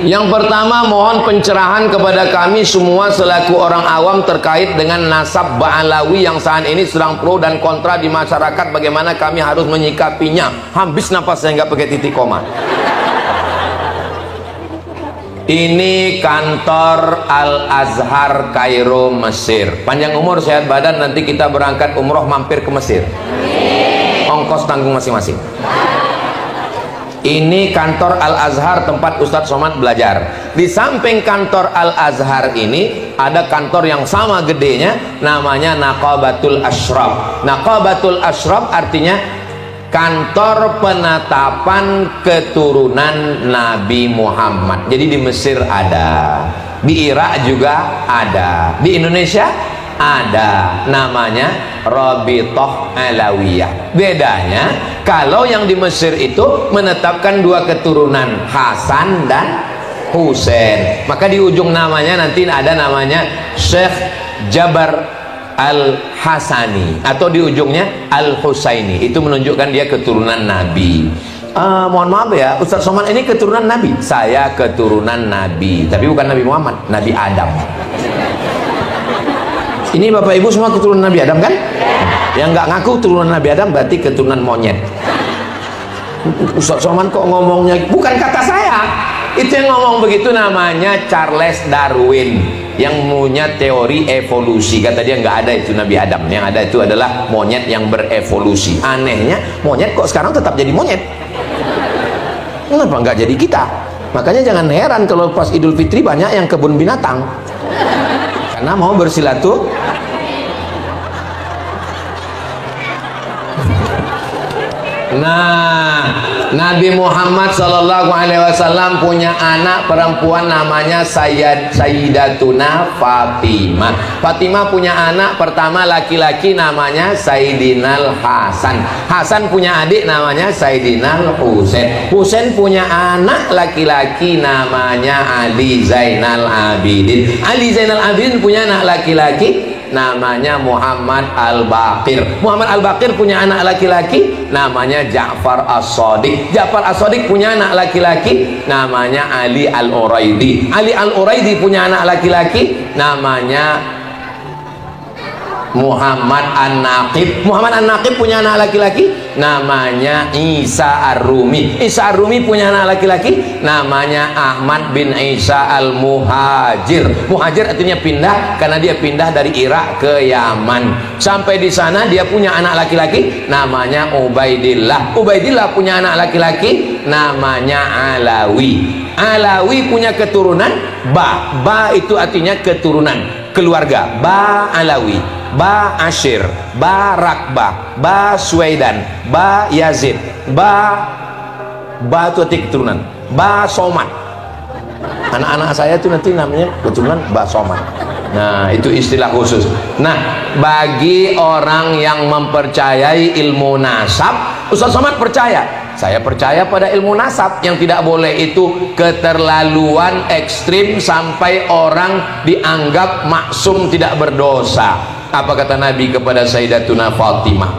Yang pertama, mohon pencerahan kepada kami semua selaku orang awam terkait dengan nasab Ba'alawi yang saat ini sedang pro dan kontra di masyarakat. Bagaimana kami harus menyikapinya? Habis napas saya nggak pakai titik koma. Ini kantor Al-Azhar Kairo, Mesir. Panjang umur sehat badan, nanti kita berangkat umroh mampir ke Mesir. Ongkos tanggung masing-masing. Ini kantor Al-Azhar tempat Ustadz Somad belajar. Di samping kantor Al-Azhar ini ada kantor yang sama gedenya, namanya Naqabatul Ashraf. Naqabatul Ashraf artinya kantor penetapan keturunan Nabi Muhammad. Jadi di Mesir ada, di Irak juga ada, di Indonesia ada, namanya Rabithah Alawiyah. Bedanya, kalau yang di Mesir itu menetapkan dua keturunan, Hasan dan Husain, maka di ujung namanya nanti ada namanya Syekh Jabar Al-Hasani, atau di ujungnya Al-Husaini. Itu menunjukkan dia keturunan Nabi. Mohon maaf ya, Ustadz Somad ini keturunan Nabi. Saya keturunan Nabi, tapi bukan Nabi Muhammad, Nabi Adam. Ini Bapak Ibu semua keturunan Nabi Adam kan? Yang nggak ngaku keturunan Nabi Adam berarti keturunan monyet. Ustadz Somad kok ngomongnya, bukan kata saya, itu yang ngomong begitu namanya Charles Darwin, yang punya teori evolusi. Kata dia nggak ada itu Nabi Adam, yang ada itu adalah monyet yang berevolusi. Anehnya monyet kok sekarang tetap jadi monyet, kenapa nggak jadi kita? Makanya jangan heran kalau pas Idul Fitri banyak yang kebun binatang, karena mau bersilaturahmi. Nah, Nabi Muhammad SAW punya anak perempuan namanya Sayyidatuna Fatimah. Fatimah punya anak pertama laki-laki namanya Sayyidinal Hasan. Hasan punya adik namanya Sayyidinal Husain. Husain punya anak laki-laki namanya Ali Zainal Abidin. Ali Zainal Abidin punya anak laki-laki namanya Muhammad Al-Baqir. Muhammad Al-Baqir punya anak laki-laki namanya Ja'far As-Shadiq. Ja'far As-Shadiq punya anak laki-laki namanya Ali Al-Uraidi. Ali Al-Uraidi punya anak laki-laki namanya Muhammad An-Naqib. Muhammad An-Naqib punya anak laki-laki namanya Isa Ar-Rumi. Isa Ar-Rumi punya anak laki-laki namanya Ahmad bin Isa Al-Muhajir. Muhajir artinya pindah, karena dia pindah dari Irak ke Yaman. Sampai di sana dia punya anak laki-laki namanya Ubaidillah. Ubaidillah punya anak laki-laki namanya Alawi. Alawi punya keturunan Ba. Ba itu artinya keturunan, keluarga. Ba Alawi, Ba Ashir, Ba Rakbah, Ba Suwaidan, Ba Yazid, Ba itu arti keturunan, Ba Somad. Anak-anak saya itu nanti namanya keturunan Ba Somad. Nah, itu istilah khusus. Nah, bagi orang yang mempercayai ilmu nasab, Ustaz Somad percaya. Saya percaya pada ilmu nasab. Yang tidak boleh itu keterlaluan ekstrim sampai orang dianggap maksum tidak berdosa. Apa kata Nabi kepada Sayyidatuna Fatimah?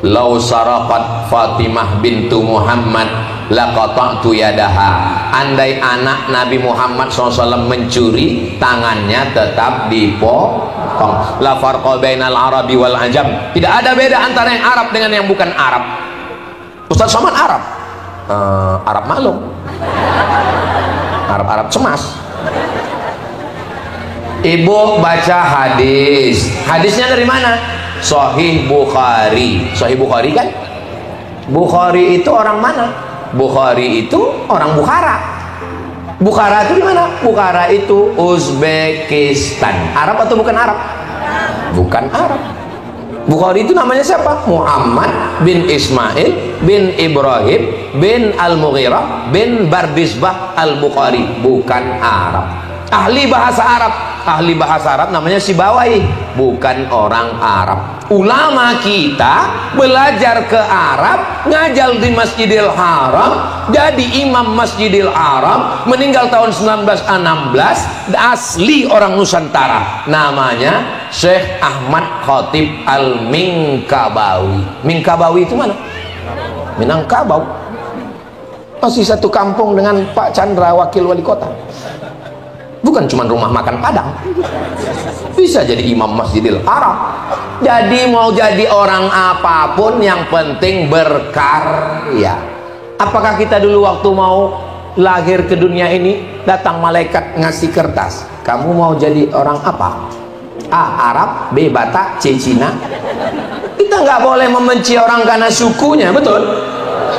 Lau saraqat Fatimah bintu Muhammad laqata'tu yadaha. Andai anak Nabi Muhammad SAW mencuri, tangannya tetap dipotong. La farqa bainal arabi wal ajam. Tidak ada beda antara yang Arab dengan yang bukan Arab. Ustaz Somad Arab, Arab malum, Arab cemas. Ibu baca hadis. Hadisnya dari mana? Sahih Bukhari. Sahih Bukhari kan? Bukhari itu orang mana? Bukhari itu orang Bukhara. Bukhara itu di mana? Bukhara itu Uzbekistan. Arab atau bukan Arab? Bukan Arab. Bukhari itu namanya siapa? Muhammad bin Ismail bin Ibrahim bin Al-Mughirah bin Bardisbah Al-Bukhari. Bukan Arab. Ahli bahasa Arab. Ahli bahasa Arab namanya Sibawai, bukan orang Arab. Ulama kita belajar ke Arab, ngajar di Masjidil Haram, jadi imam Masjidil Haram, meninggal tahun 1916, asli orang Nusantara, namanya Syekh Ahmad Khatib Al-Minkabawi. Minkabawi itu mana? Minangkabau. masih satu kampung dengan Pak Chandra, wakil wali kota. Bukan cuma rumah makan Padang, bisa jadi imam Masjidil Haram. Jadi mau jadi orang apapun yang penting berkarya. Apakah kita dulu waktu mau lahir ke dunia ini datang malaikat ngasih kertas, kamu mau jadi orang apa? A. Arab, B. Batak, C. Cina. Kita nggak boleh membenci orang karena sukunya, betul?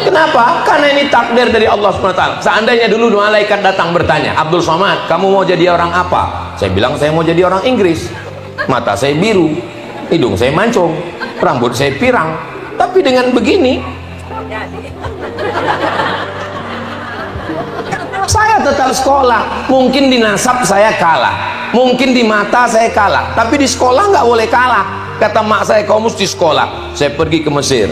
Kenapa? Karena ini takdir dari Allah SWT. Seandainya dulu malaikat datang bertanya, Abdul Somad, kamu mau jadi orang apa? Saya bilang saya mau jadi orang Inggris. Mata saya biru, hidung saya mancung, rambut saya pirang. Tapi dengan begini, saya tetap sekolah. Mungkin di nasab saya kalah, mungkin di mata saya kalah, tapi di sekolah nggak boleh kalah. Kata mak saya, kau mesti sekolah. Saya pergi ke Mesir,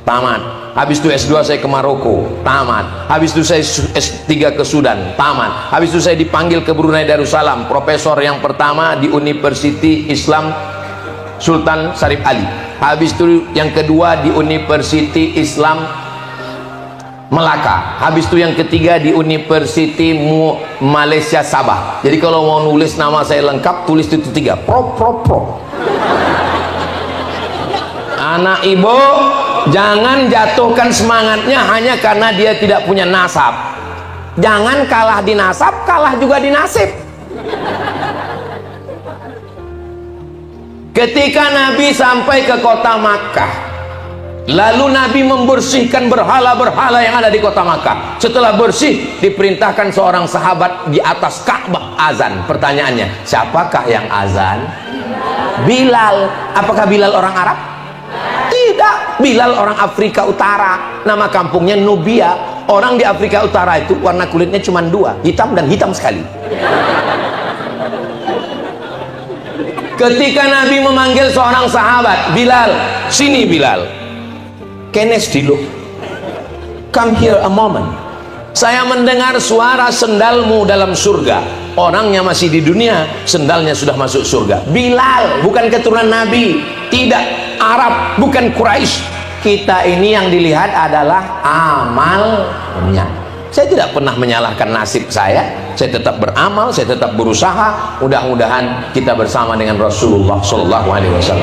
tamat. Habis itu S2 saya ke Maroko, tamat. Habis itu saya S3 ke Sudan, tamat. Habis itu saya dipanggil ke Brunei Darussalam, profesor yang pertama di University Islam Sultan Syarif Ali. Habis itu yang kedua di University Islam Melaka. Habis itu yang ketiga di University Malaysia Sabah. Jadi kalau mau nulis nama saya lengkap, tulis itu 3. Pro. Anak ibu, jangan jatuhkan semangatnya hanya karena dia tidak punya nasab. Jangan kalah di nasab, kalah juga di nasib. Ketika Nabi sampai ke kota Makkah, lalu Nabi membersihkan berhala-berhala yang ada di kota Makkah. Setelah bersih, diperintahkan seorang sahabat di atas Ka'bah azan. Pertanyaannya, siapakah yang azan? Bilal. Apakah Bilal orang Arab? Tidak, Bilal orang Afrika Utara. Nama kampungnya Nubia. Orang di Afrika Utara itu warna kulitnya cuma 2, hitam dan hitam sekali. Ketika Nabi memanggil seorang sahabat, Bilal, sini Bilal, kenes dulu, come here a moment. Saya mendengar suara sendalmu dalam surga. Orangnya masih di dunia, sendalnya sudah masuk surga. Bilal bukan keturunan Nabi, tidak Arab, bukan Quraisy. Kita ini yang dilihat adalah amalnya. Saya tidak pernah menyalahkan nasib saya tetap beramal, saya tetap berusaha. Mudah-mudahan kita bersama dengan Rasulullah SAW.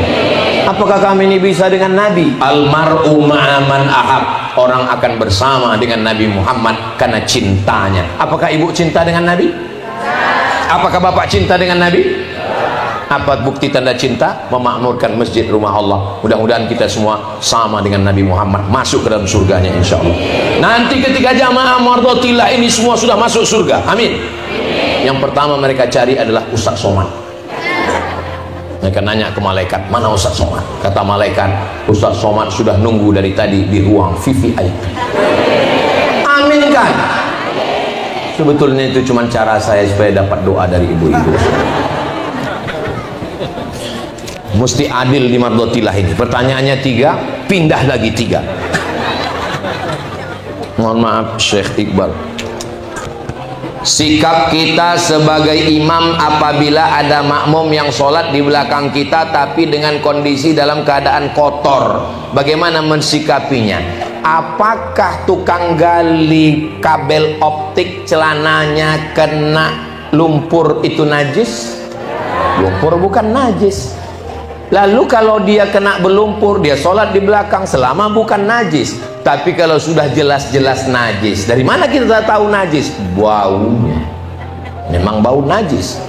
Apakah kami ini bisa dengan Nabi? Almar'u ma'aman ahab. Orang akan bersama dengan Nabi Muhammad karena cintanya. Apakah ibu cinta dengan Nabi? Apakah bapak cinta dengan Nabi? Apa bukti tanda cinta? Memakmurkan masjid rumah Allah. Mudah-mudahan kita semua sama dengan Nabi Muhammad, masuk ke dalam surganya insya Allah. Nanti ketika jamaah mardotillah ini semua sudah masuk surga, amin. Yang pertama mereka cari adalah Ustaz Somad. Mereka nanya ke malaikat, mana Ustaz Somad? Kata malaikat, Ustaz Somad sudah nunggu dari tadi di ruang VVIP. Amin kan? Sebetulnya itu cuma cara saya supaya dapat doa dari ibu-ibu. Mesti adil di mardotillah ini. Pertanyaannya 3, pindah lagi 3. Mohon maaf Syekh Iqbal. Sikap kita sebagai imam apabila ada makmum yang sholat di belakang kita tapi dengan kondisi dalam keadaan kotor, bagaimana mensikapinya? Apakah tukang gali kabel optik celananya kena lumpur itu najis? Lumpur bukan najis. Lalu kalau dia kena berlumpur, dia sholat di belakang selama bukan najis. Tapi kalau sudah jelas-jelas najis, dari mana kita tahu najis? Baunya memang bau najis.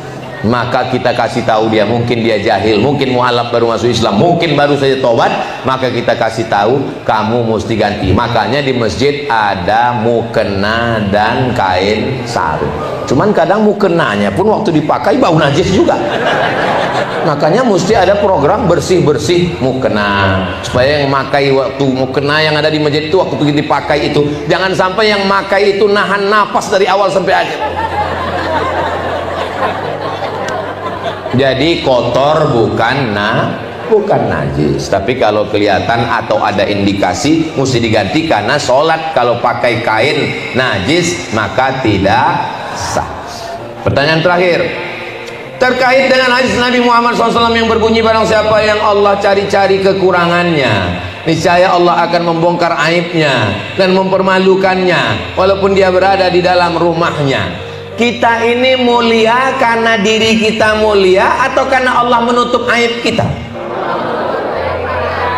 Maka kita kasih tahu dia, mungkin dia jahil, mungkin mualaf baru masuk Islam, mungkin baru saja tobat, maka kita kasih tahu kamu mesti ganti. Makanya di masjid ada mukena dan kain sarung. Cuman kadang mukenanya pun waktu dipakai bau najis juga. Makanya mesti ada program bersih-bersih mukena, supaya yang makai waktu mukena yang ada di masjid itu waktu dipakai itu jangan sampai yang makai itu nahan napas dari awal sampai akhir. Jadi kotor bukan najis, tapi kalau kelihatan atau ada indikasi mesti diganti, karena sholat kalau pakai kain najis maka tidak sah. Pertanyaan terakhir terkait dengan hadis Nabi Muhammad SAW yang berbunyi, barang siapa yang Allah cari-cari kekurangannya niscaya Allah akan membongkar aibnya dan mempermalukannya walaupun dia berada di dalam rumahnya. Kita ini mulia karena diri kita mulia atau karena Allah menutup aib kita?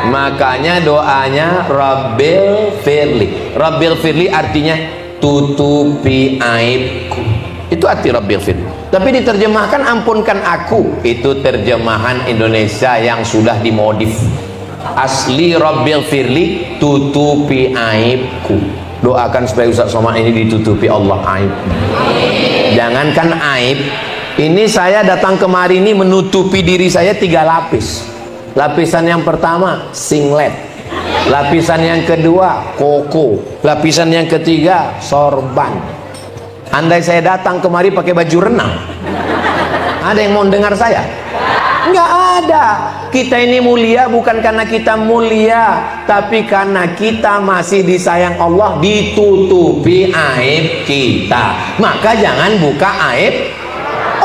Makanya doanya Rabbil Firli. Rabbil Firli artinya tutupi aibku. Itu arti Rabbil Firli. Tapi diterjemahkan ampunkan aku. Itu terjemahan Indonesia yang sudah dimodif. Asli Rabbil Firli tutupi aibku. Doakan supaya Ustaz Somad ini ditutupi Allah aib. Jangankan aib, ini saya datang kemari ini menutupi diri saya 3 lapis. Lapisan yang pertama singlet, lapisan yang kedua koko, lapisan yang ketiga sorban. Andai saya datang kemari pakai baju renang, ada yang mau dengar saya? Nggak ada. Kita ini mulia bukan karena kita mulia, tapi karena kita masih disayang Allah, ditutupi aib kita. Maka jangan buka aib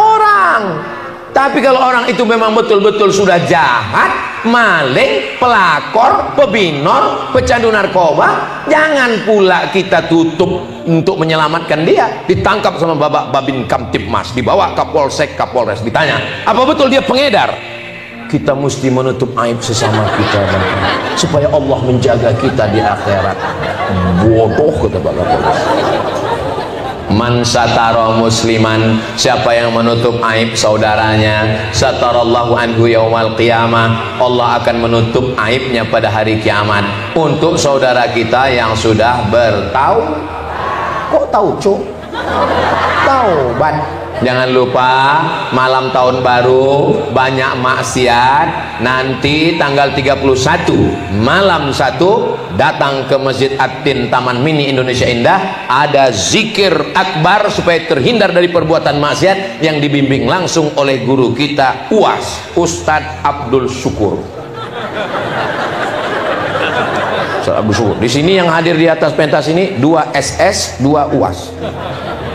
orang. Tapi kalau orang itu memang betul-betul sudah jahat, maling, pelakor, pebinor, pecandu narkoba, jangan pula kita tutup untuk menyelamatkan dia. Ditangkap sama Babin Kamtibmas, dibawa Kapolsek, Kapolres, ditanya, apa betul dia pengedar? Kita mesti menutup aib sesama kita supaya Allah menjaga kita di akhirat. Bodoh, kata Pak Kapolres. Man satara musliman, siapa yang menutup aib saudaranya, satarallahu anhu yaumal qiyamah, Allah akan menutup aibnya pada hari kiamat. Untuk saudara kita yang sudah bertaubat, kok taubat. Jangan lupa malam tahun baru banyak maksiat. Nanti tanggal 31 malam 1 datang ke Masjid At-Tin Taman Mini Indonesia Indah, ada zikir akbar supaya terhindar dari perbuatan maksiat yang dibimbing langsung oleh guru kita UAS, Ustadz Abdul Syukur. Ustadz Abdul Syukur. Di sini yang hadir di atas pentas ini 2 SS, 2 UAS.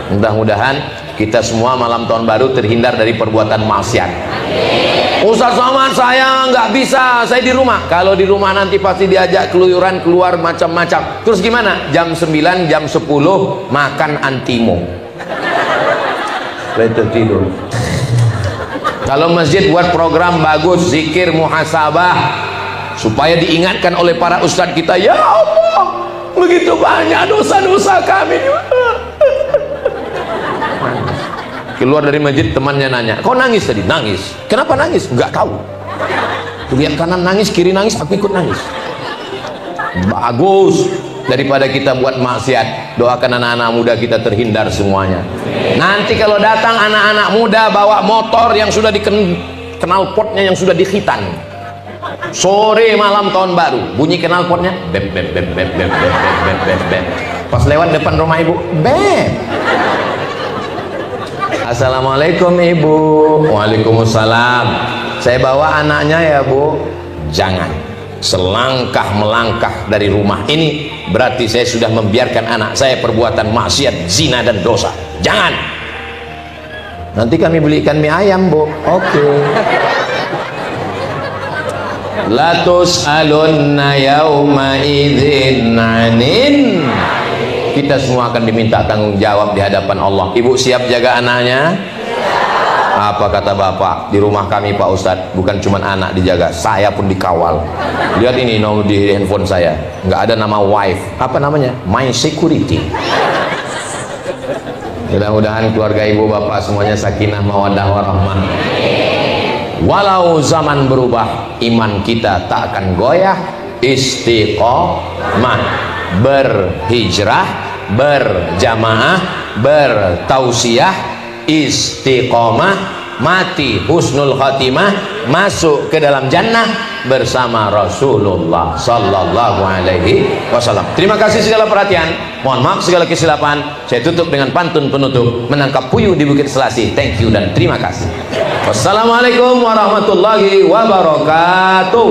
Mudah-mudahan kita semua malam tahun baru terhindar dari perbuatan maksiat. Ustaz Somad, saya nggak bisa, saya di rumah. Kalau di rumah nanti pasti diajak keluyuran, keluar macam-macam. Terus gimana? Jam 9, jam 10 makan antimo, betul tidur. Kalau masjid buat program bagus, zikir muhasabah, supaya diingatkan oleh para ustadz kita, ya Allah, begitu banyak dosa-dosa kami. Keluar dari masjid, temannya nanya, kau nangis tadi? Nangis. Kenapa nangis? Nggak tahu. Lihat kanan nangis, kiri nangis, aku ikut nangis. Bagus. Daripada kita buat maksiat, doakan anak-anak muda kita terhindar semuanya. Nanti kalau datang anak-anak muda bawa motor yang sudah dikenal potnya, yang sudah dikhitan, sore malam tahun baru, bunyi kenal potnya, beb beb beb beb beb beb beb beb beb. Pas lewat depan rumah ibu, beb. Assalamualaikum ibu. Waalaikumsalam. Saya bawa anaknya ya bu. Jangan. Selangkah melangkah dari rumah ini berarti saya sudah membiarkan anak saya perbuatan maksiat, zina dan dosa. Jangan. Nanti kami belikan mie ayam bu. Oke. La tus'alunna yawma idzin 'anin. Kita semua akan diminta tanggung jawab di hadapan Allah. Ibu siap jaga anaknya? Apa kata bapak? Di rumah kami Pak Ustadz, bukan cuma anak dijaga, saya pun dikawal. Lihat ini nomor di handphone saya, nggak ada nama wife. Apa namanya? My Security. Mudah-mudahan keluarga ibu bapak semuanya sakinah mawaddah warahmah. Walau zaman berubah, iman kita tak akan goyah. Istiqomah, berhijrah, berjamaah, bertausiah, istiqomah, mati husnul khatimah, masuk ke dalam jannah bersama Rasulullah sallallahu alaihi wasallam. Terima kasih segala perhatian, mohon maaf segala kesilapan. Saya tutup dengan pantun penutup, menangkap puyuh di Bukit Selasi. Thank you dan terima kasih. Wassalamualaikum warahmatullahi wabarakatuh.